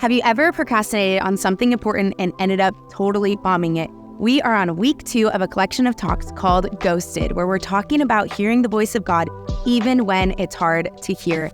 Have you ever procrastinated on something important and ended up totally bombing it? We are on week 2 of a collection of talks called Ghosted, where we're talking about hearing the voice of God even when it's hard to hear.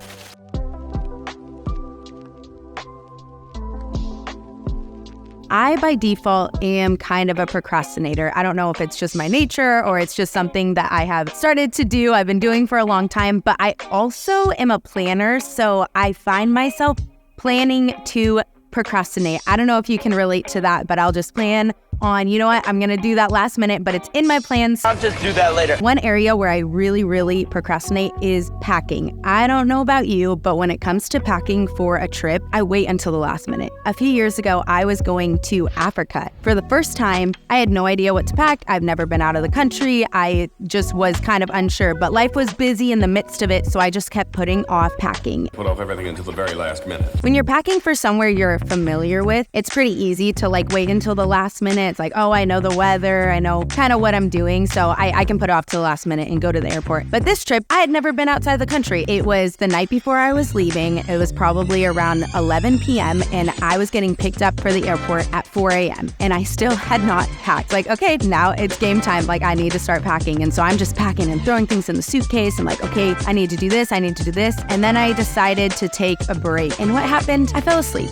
I, by default, am kind of a procrastinator. I don't know if it's just my nature or it's just something that I have started to do, I've been doing for a long time, but I also am a planner, so I find myself planning to procrastinate. I don't know if you can relate to that, but I'll just plan on, you know what, I'm gonna do that last minute, but it's in my plans. I'll just do that later. One area where I really procrastinate is packing. I don't know about you, but when it comes to packing for a trip, I wait until the last minute. A few years ago, I was going to Africa. For the first time, I had no idea what to pack. I've never been out of the country. I just was kind of unsure, but life was busy in the midst of it, so I just kept putting off packing. Put off everything until the very last minute. When you're packing for somewhere you're familiar with, it's pretty easy to wait until the last minute. It's like, oh, I know the weather, I know kind of what I'm doing, so I can put it off to the last minute and go to the airport. But this trip, I had never been outside the country. It was the night before I was leaving. It was probably around 11 p.m. and I was getting picked up for the airport at 4 a.m. and I still had not packed. Okay, now it's game time. I need to start packing. And so I'm just packing and throwing things in the suitcase. I'm okay, I need to do this, I need to do this. And then I decided to take a break. And what happened? I fell asleep.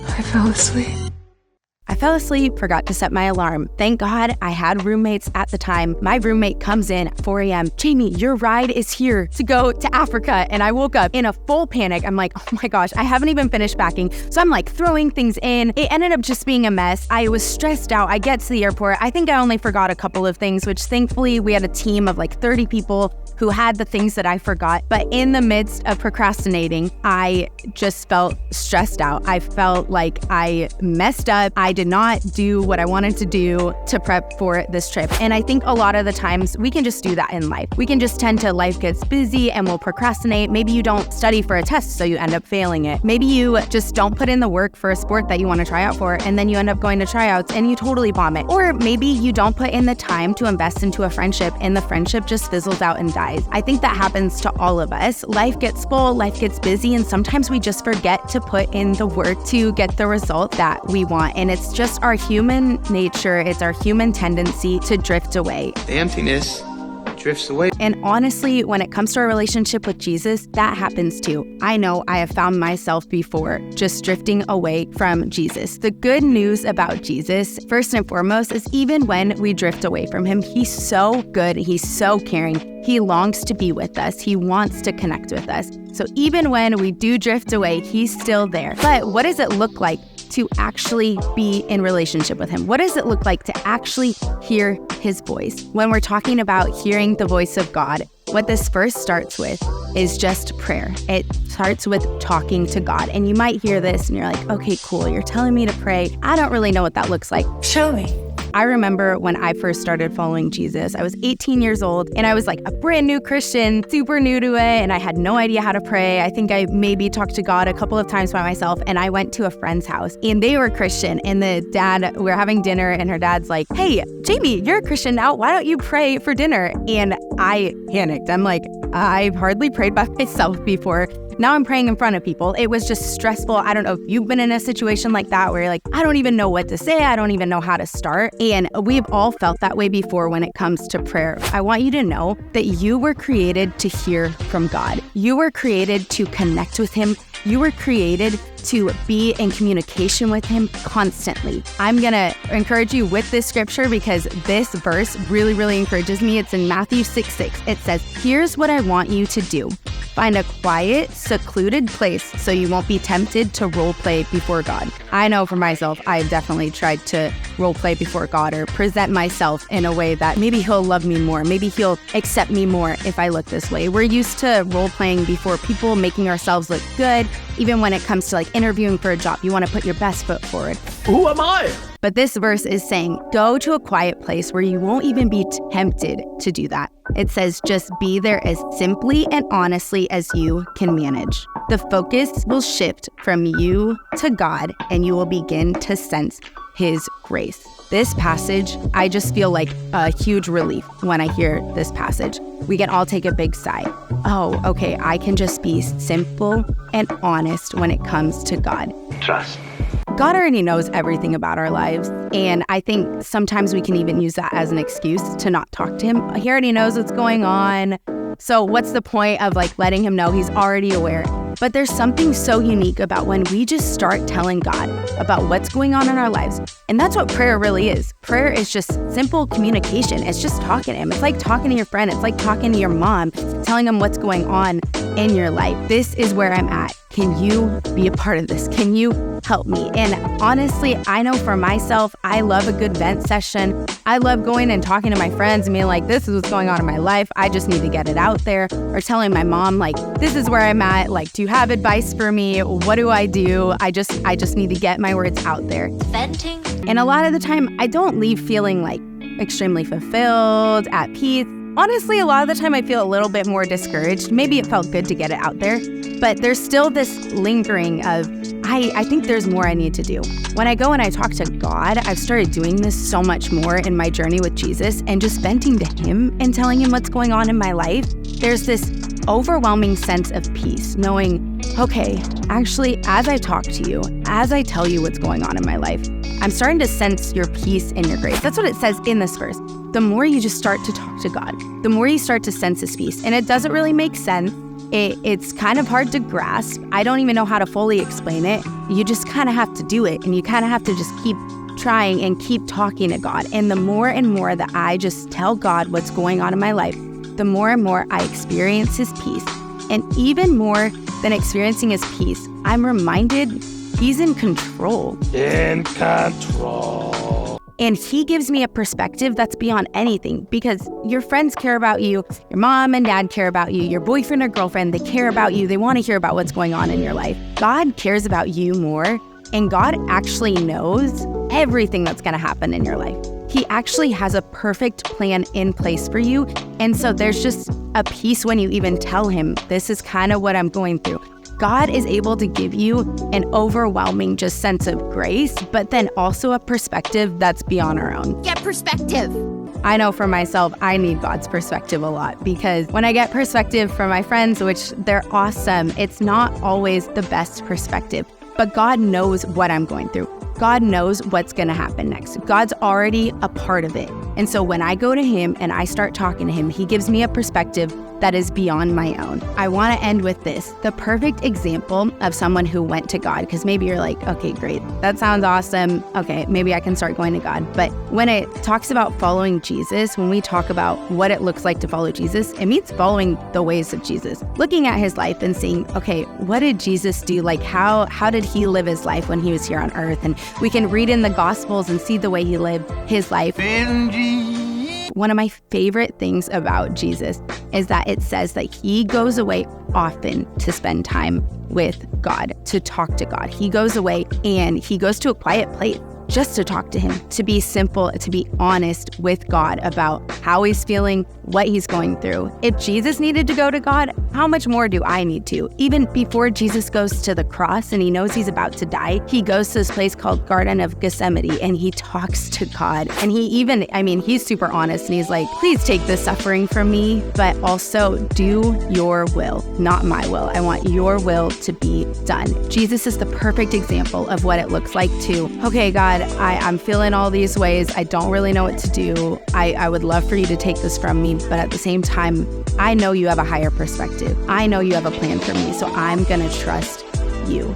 I fell asleep, forgot to set my alarm. Thank God I had roommates at the time. My roommate comes in at 4 a.m. Jamie, your ride is here to go to Africa. And I woke up in a full panic. I'm like, oh my gosh, I haven't even finished packing. So I'm throwing things in. It ended up just being a mess. I was stressed out. I get to the airport. I think I only forgot a couple of things, which thankfully we had a team of 30 people who had the things that I forgot. But in the midst of procrastinating, I just felt stressed out. I felt like I messed up. I did not do what I wanted to do to prep for this trip. And I think a lot of the times we can just do that in life. We can just tend to, life gets busy and we'll procrastinate. Maybe you don't study for a test, so you end up failing it. Maybe you just don't put in the work for a sport that you want to try out for, and then you end up going to tryouts and you totally bomb it. Or maybe you don't put in the time to invest into a friendship and the friendship just fizzles out and dies. I think that happens to all of us. Life gets full, life gets busy, and sometimes we just forget to put in the work to get the result that we want. And it's just our human nature, it's our human tendency to drift away. The emptiness drifts away. And honestly, when it comes to our relationship with Jesus, that happens too. I know I have found myself before just drifting away from Jesus. The good news about Jesus, first and foremost, is even when we drift away from him, he's so good, he's so caring. He longs to be with us. He wants to connect with us. So even when we do drift away, he's still there. But what does it look like to actually be in relationship with him? What does it look like to actually hear his voice? When we're talking about hearing the voice of God, what this first starts with is just prayer. It starts with talking to God. And you might hear this and you're like, okay, cool, you're telling me to pray. I don't really know what that looks like. Show me. I remember when I first started following Jesus, I was 18 years old and I was a brand new Christian, super new to it, and I had no idea how to pray. I think I maybe talked to God a couple of times by myself, and I went to a friend's house and they were Christian, and the dad, we were having dinner and her dad's like, hey, Jamie, you're a Christian now. Why don't you pray for dinner? And I panicked. I'm like, I've hardly prayed by myself before. Now I'm praying in front of people. It was just stressful. I don't know if you've been in a situation like that where you're like, I don't even know what to say. I don't even know how to start. And we've all felt that way before when it comes to prayer. I want you to know that you were created to hear from God. You were created to connect with him. You were created to be in communication with him constantly. I'm gonna encourage you with this scripture because this verse really encourages me. It's in Matthew 6:6. It says, here's what I want you to do. Find a quiet, secluded place so you won't be tempted to role play before God. I know for myself, I've definitely tried to role play before God or present myself in a way that maybe he'll love me more. Maybe he'll accept me more if I look this way. We're used to role playing before people, making ourselves look good. Even when it comes to interviewing for a job, you want to put your best foot forward. Who am I? But this verse is saying, go to a quiet place where you won't even be tempted to do that. It says, just be there as simply and honestly as you can manage. The focus will shift from you to God, and you will begin to sense his grace. This passage, I just feel like a huge relief when I hear this passage. We can all take a big sigh. Oh, okay, I can just be simple and honest when it comes to God. Trust. God already knows everything about our lives. And I think sometimes we can even use that as an excuse to not talk to him. He already knows what's going on. So what's the point of like letting him know? He's already aware. But there's something so unique about when we just start telling God about what's going on in our lives. And that's what prayer really is. Prayer is just simple communication. It's just talking to him. It's like talking to your friend. It's like talking to your mom, telling them what's going on in your life. This is where I'm at. Can you be a part of this? Can you help me? And honestly, I know for myself, I love a good vent session. I love going and talking to my friends and being like, this is what's going on in my life. I just need to get it out there. Or telling my mom, like, this is where I'm at. Like, do you have advice for me? What do? I just need to get my words out there. Venting. And a lot of the time, I don't leave feeling like extremely fulfilled, at peace. Honestly, a lot of the time I feel a little bit more discouraged. Maybe it felt good to get it out there, but there's still this lingering of, I think there's more I need to do. When I go and I talk to God, I've started doing this so much more in my journey with Jesus and just venting to him and telling him what's going on in my life. There's this overwhelming sense of peace, knowing, okay, actually, as I talk to you, as I tell you what's going on in my life, I'm starting to sense your peace and your grace. That's what it says in this verse. The more you just start to talk to God, the more you start to sense his peace. And it doesn't really make sense. It's kind of hard to grasp. I don't even know how to fully explain it. You just kind of have to do it. And you kind of have to just keep trying and keep talking to God. And the more and more that I just tell God what's going on in my life, the more and more I experience his peace. And even more than experiencing his peace, I'm reminded he's in control. In control. And he gives me a perspective that's beyond anything, because your friends care about you, your mom and dad care about you, your boyfriend or girlfriend, they care about you, they want to hear about what's going on in your life. God cares about you more, and God actually knows everything that's going to happen in your life. He actually has a perfect plan in place for you. And so there's just a peace when you even tell him, this is kind of what I'm going through. God is able to give you an overwhelming just sense of grace, but then also a perspective that's beyond our own. Get perspective. I know for myself, I need God's perspective a lot, because when I get perspective from my friends, which they're awesome, it's not always the best perspective, but God knows what I'm going through. God knows what's going to happen next. God's already a part of it. And so when I go to him and I start talking to him, he gives me a perspective that is beyond my own. I want to end with this, the perfect example of someone who went to God, because maybe you're like, okay, great, that sounds awesome. Okay, maybe I can start going to God. But when it talks about following Jesus, when we talk about what it looks like to follow Jesus, it means following the ways of Jesus, looking at his life and seeing, okay, what did Jesus do? Like how did he live his life when he was here on earth? And we can read in the Gospels and see the way he lived his life. One of my favorite things about Jesus is that it says that he goes away often to spend time with God, to talk to God. He goes away and he goes to a quiet place just to talk to him, to be simple, to be honest with God about how he's feeling, what he's going through. If Jesus needed to go to God, how much more do I need to? Even before Jesus goes to the cross and he knows he's about to die, he goes to this place called Garden of Gethsemane and he talks to God. And he's super honest and he's like, please take this suffering from me, but also do your will, not my will. I want your will to be done. Jesus is the perfect example of what it looks like to, okay, God, I'm feeling all these ways. I don't really know what to do. I would love for you to take this from me, but at the same time, I know you have a higher perspective. I know you have a plan for me, so I'm going to trust you.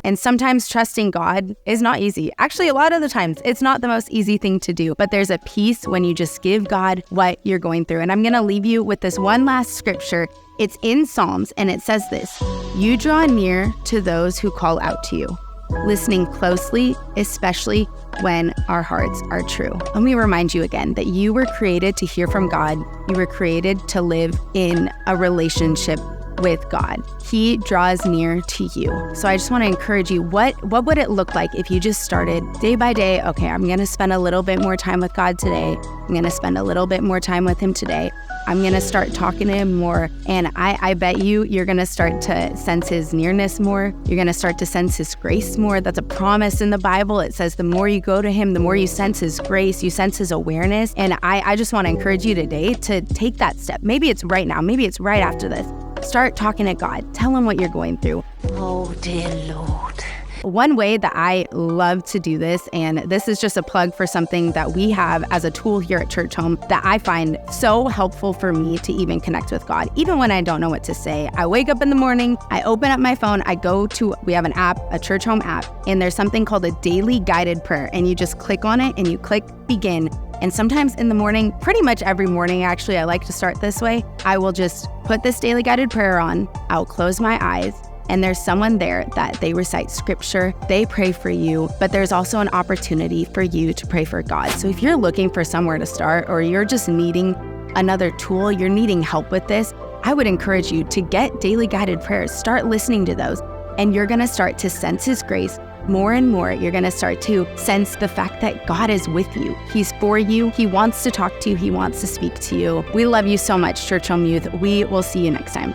And sometimes trusting God is not easy. Actually, a lot of the times, it's not the most easy thing to do, but there's a peace when you just give God what you're going through. And I'm going to leave you with this one last scripture. It's in Psalms, and it says this: you draw near to those who call out to you, listening closely, especially when our hearts are true. Let me remind you again that you were created to hear from God. You were created to live in a relationship with God. He draws near to you. So I just want to encourage you, what would it look like if you just started day by day? Okay, I'm going to spend a little bit more time with God today. I'm going to spend a little bit more time with him today. I'm going to start talking to him more. And I bet you're going to start to sense his nearness more. You're going to start to sense his grace more. That's a promise in the Bible. It says the more you go to him, the more you sense his grace, you sense his awareness. And I just want to encourage you today to take that step. Maybe it's right now. Maybe it's right after this. Start talking to God. Tell him what you're going through. Oh, dear Lord. One way that I love to do this, and this is just a plug for something that we have as a tool here at Church Home that I find so helpful for me to even connect with God. Even when I don't know what to say, I wake up in the morning, I open up my phone, we have an app, a Church Home app, and there's something called a daily guided prayer. And you just click on it and you click begin. And sometimes in the morning, pretty much every morning, actually, I like to start this way. I will just put this daily guided prayer on. I'll close my eyes. And there's someone there that they recite scripture, they pray for you, but there's also an opportunity for you to pray for God. So if you're looking for somewhere to start, or you're just needing another tool, you're needing help with this, I would encourage you to get daily guided prayers. Start listening to those, and you're gonna start to sense His grace more and more. You're gonna start to sense the fact that God is with you. He's for you. He wants to talk to you. He wants to speak to you. We love you so much, Church Home Youth. We will see you next time.